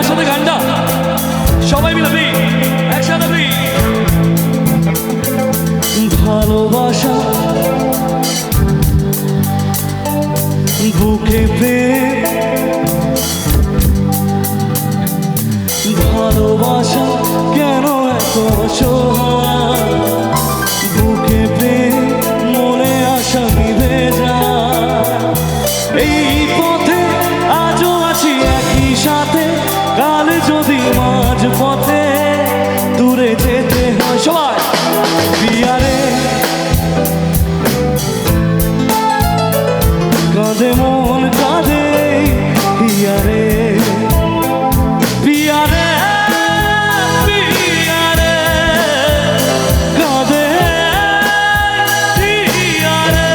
আমার সাথে গানটা সবাই মিলে বলি একসাথে বলি। ভালোবাসা বুকে প্রেম, ভালোবাসা কেন এত অসহায়, বুকে প্রেম মনে আশা নিভে যায়। এই পথে আজও আছি একই সাথে, কাল যদি মাঝ পথে দূরে যেতে হয় সবাই বিয়ারে কাঁদে মন কাঁদে হিয়ারে পিয়ারে পিয়ারে কাঁদে হিয়ারে।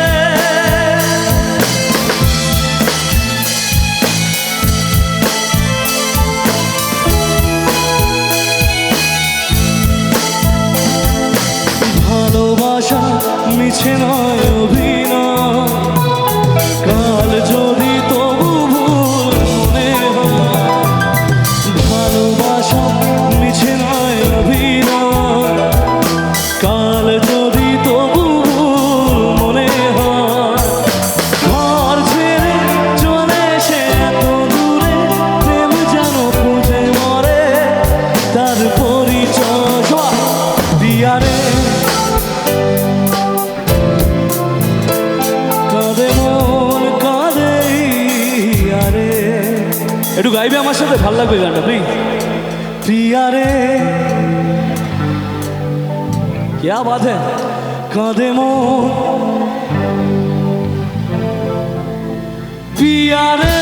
ভালোবাসা মিছে নয় অভিনয়, কাল যদি তবু ভুল মনে হয়। ভালোবাসা মিছে নয় অভিনয়, কাল যদি তবু ভুল মনে হয়। ঘর ছেড়ে চলে সে এত দূরে, প্রেম যেন খুঁজে মরে তার পরিচয় দিয়ারে একটু গাইবে আমার সাথে, ভালো লাগবে গানটা প্লিজ। প্রিয়ারে क्या बात है, কাঁদে মন পিয়ারে।